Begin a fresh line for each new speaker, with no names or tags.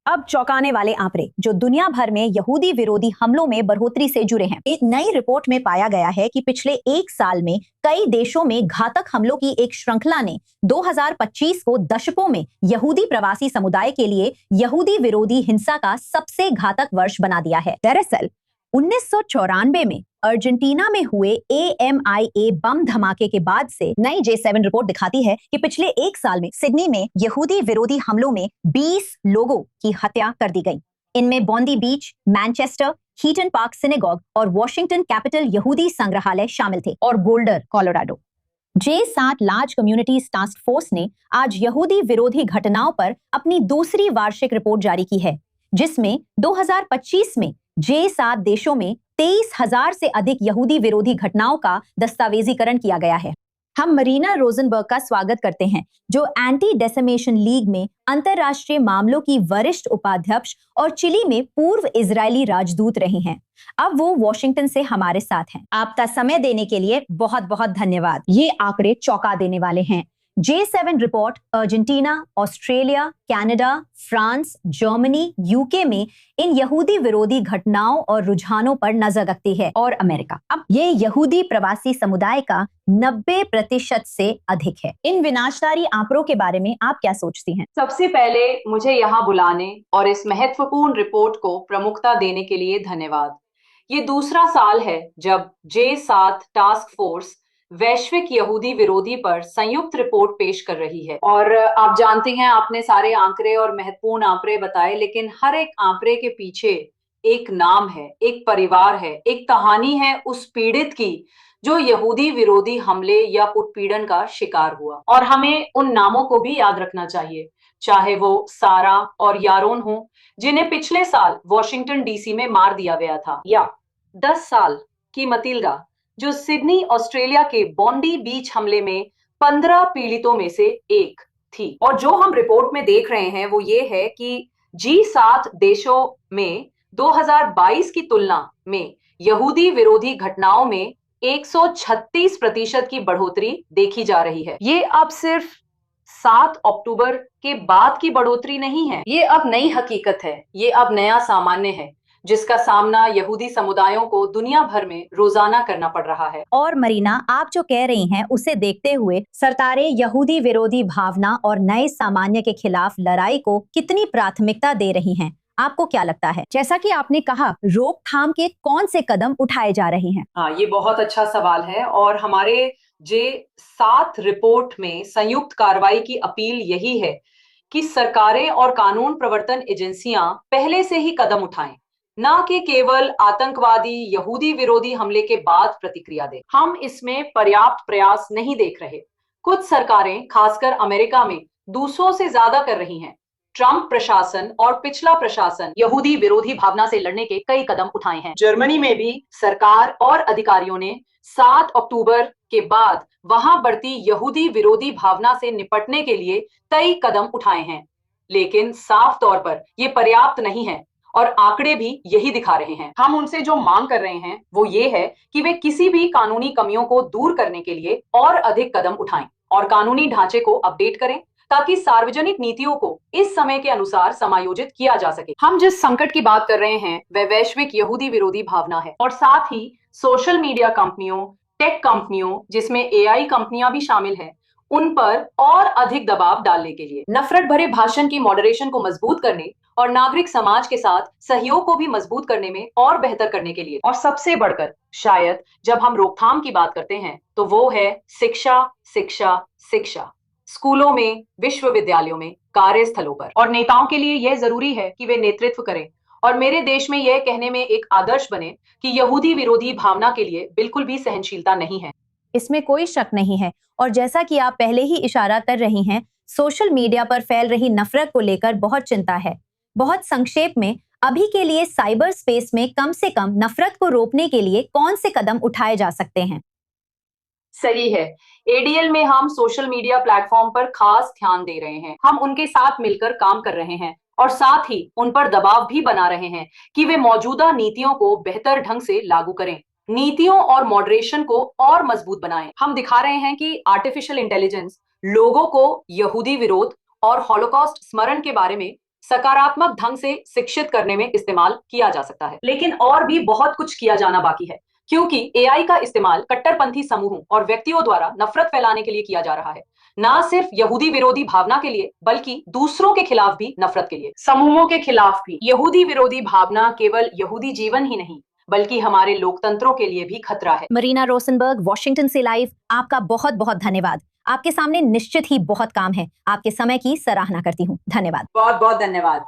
अब चौंकाने वाले आंकड़े जो दुनिया भर में यहूदी विरोधी हमलों में बढ़ोतरी से जुड़े हैं। एक नई रिपोर्ट में पाया गया है कि पिछले एक साल में कई देशों में घातक हमलों की एक श्रृंखला ने 2025 को दशकों में यहूदी प्रवासी समुदाय के लिए यहूदी विरोधी हिंसा का सबसे घातक वर्ष बना दिया है। दरअसल 1994 में अर्जेंटीना में हुए AMIA बम धमाके के बाद से नई J7 रिपोर्ट दिखाती है कि पिछले एक साल में सिडनी में यहूदी विरोधी हमलों में 20 लोगों की हत्या कर दी गई। इनमें बॉन्डी बीच, मैनचेस्टर, हीटन पार्क सिनेगॉग और वॉशिंगटन कैपिटल यहूदी संग्रहालय शामिल थे और boulder, Colorado. J7 large communities task force ने आज यहूदी विरोधी घटनाओं पर अपनी दूसरी वार्षिक रिपोर्ट जारी की है, जिसमें 2025 में J7 देशों में 23,000 से अधिक यहूदी विरोधी घटनाओं का दस्तावेजीकरण किया गया है। हम मरीना रोजनबर्ग का स्वागत करते हैं, जो एंटी डेसिमेशन लीग में अंतरराष्ट्रीय मामलों की वरिष्ठ उपाध्यक्ष और चिली में पूर्व इजरायली राजदूत रही हैं। अब वो वॉशिंगटन से हमारे साथ हैं। आपका समय देने के लिए बहुत बहुत धन्यवाद। ये आंकड़े चौंका देने वाले हैं। J7 report Argentina, Australia, Canada, France, Germany, UK में इन यहूदी विरोधी घटनाओं और रुझानों पर नजर रखती है और अमेरिका। अब ये यहूदी प्रवासी समुदाय का 90% से अधिक है। इन विनाशकारी आंकड़ों के बारे में आप क्या सोचती हैं?
सबसे पहले मुझे यहाँ बुलाने और इस महत्वपूर्ण रिपोर्ट को प्रमुखता देने के लिए धन्यवाद। ये दूसरा साल है जब J7 टास्क फोर्स वैश्विक यहूदी विरोधी पर संयुक्त रिपोर्ट पेश कर रही है। और आप जानती हैं, आपने सारे आंकड़े और महत्वपूर्ण आंकड़े बताए, लेकिन हर एक आंकड़े के पीछे एक नाम है, एक परिवार है, एक कहानी है उस पीड़ित की जो यहूदी विरोधी हमले या उत्पीड़न का शिकार हुआ। और हमें उन नामों को भी याद रखना चाहिए, चाहे वो सारा और यारोन हो, जिन्हें पिछले साल वॉशिंगटन DC में मार दिया गया था, या 10 साल की मतिल्डा, जो सिडनी ऑस्ट्रेलिया के बॉन्डी बीच हमले में 15 पीड़ितों में से एक थी। और जो हम रिपोर्ट में देख रहे हैं वो ये है कि G7 देशों में 2022 की तुलना में यहूदी विरोधी घटनाओं में 136% की बढ़ोतरी देखी जा रही है। ये अब सिर्फ 7 अक्टूबर के बाद की बढ़ोतरी नहीं है, ये अब नई हकीकत है, ये अब नया सामान्य है जिसका सामना यहूदी समुदायों को दुनिया भर में रोजाना करना पड़ रहा है।
और मरीना, आप जो कह रही हैं उसे देखते हुए सरकारें यहूदी विरोधी भावना और नए सामान्य के खिलाफ लड़ाई को कितनी प्राथमिकता दे रही हैं? आपको क्या लगता है? जैसा कि आपने कहा, रोकथाम के कौन से कदम उठाए जा रहे हैं?
हाँ, ये बहुत अच्छा सवाल है और हमारे J7 रिपोर्ट में संयुक्त कार्रवाई की अपील यही है कि सरकारें और कानून प्रवर्तन एजेंसियां पहले से ही कदम उठाएं, ना कि केवल आतंकवादी यहूदी विरोधी हमले के बाद प्रतिक्रिया दें। हम इसमें पर्याप्त प्रयास नहीं देख रहे। कुछ सरकारें, खासकर अमेरिका में, दूसरों से ज्यादा कर रही हैं। ट्रंप प्रशासन और पिछला प्रशासन यहूदी विरोधी भावना से लड़ने के कई कदम उठाए हैं। जर्मनी में भी सरकार और अधिकारियों ने 7 अक्टूबर के बाद वहां बढ़ती यहूदी विरोधी भावना से निपटने के लिए कई कदम उठाए हैं, लेकिन साफ तौर पर यह पर्याप्त नहीं है और आंकड़े भी यही दिखा रहे हैं। हम उनसे जो मांग कर रहे हैं वो ये है कि वे किसी भी कानूनी कमियों को दूर करने के लिए और अधिक कदम उठाएं और कानूनी ढांचे को अपडेट करें ताकि सार्वजनिक नीतियों को इस समय के अनुसार समायोजित किया जा सके। हम जिस संकट की बात कर रहे हैं वह वैश्विक यहूदी विरोधी भावना है और साथ ही सोशल मीडिया कंपनियों, टेक कंपनियों, जिसमें AI कंपनियां भी शामिल हैं, उन पर और अधिक दबाव डालने के लिए, नफरत भरे भाषण की मॉडरेशन को मजबूत करने और नागरिक समाज के साथ सहयोग को भी मजबूत करने में और बेहतर करने के लिए। और सबसे बढ़कर शायद जब हम रोकथाम की बात करते हैं तो वो है शिक्षा, शिक्षा, शिक्षा। स्कूलों में, विश्वविद्यालयों में, कार्यस्थलों पर। और नेताओं के लिए यह जरूरी है कि वे नेतृत्व करें और मेरे देश में यह कहने में एक आदर्श बने कि यहूदी विरोधी भावना के लिए बिल्कुल भी सहनशीलता नहीं है।
इसमें कोई शक नहीं है। और जैसा कि आप पहले ही इशारा कर रही हैं, सोशल मीडिया पर फैल रही नफरत को लेकर बहुत चिंता है। बहुत संक्षेप में, अभी के लिए साइबर स्पेस में कम से कम नफरत को रोकने के लिए कौन से कदम उठाए जा सकते हैं?
सही है। ADL में हम सोशल मीडिया प्लेटफॉर्म पर खास ध्यान दे रहे हैं। हम उनके साथ मिलकर काम कर रहे हैं और साथ ही उन पर दबाव भी बना रहे हैं कि वे मौजूदा नीतियों को बेहतर ढंग से लागू करें, नीतियों और मॉडरेशन को और मजबूत बनाएं। हम दिखा रहे हैं कि आर्टिफिशियल इंटेलिजेंस लोगों को यहूदी विरोध और हॉलोकॉस्ट स्मरण के बारे में सकारात्मक ढंग से शिक्षित करने में इस्तेमाल किया जा सकता है। लेकिन और भी बहुत कुछ किया जाना बाकी है, क्योंकि एआई का इस्तेमाल कट्टरपंथी समूहों और व्यक्तियों द्वारा नफरत फैलाने के लिए किया जा रहा है। ना सिर्फ यहूदी विरोधी भावना के लिए, बल्कि दूसरों के खिलाफ भी नफरत के लिए, समूहों के खिलाफ भी। यहूदी विरोधी भावना केवल यहूदी जीवन ही नहीं, बल्कि हमारे लोकतंत्रों के लिए भी खतरा है।
मरीना रोसेनबर्ग, वॉशिंगटन से लाइव, आपका बहुत बहुत धन्यवाद। आपके सामने निश्चित ही बहुत काम है। आपके समय की सराहना करती हूँ। धन्यवाद।
बहुत बहुत धन्यवाद।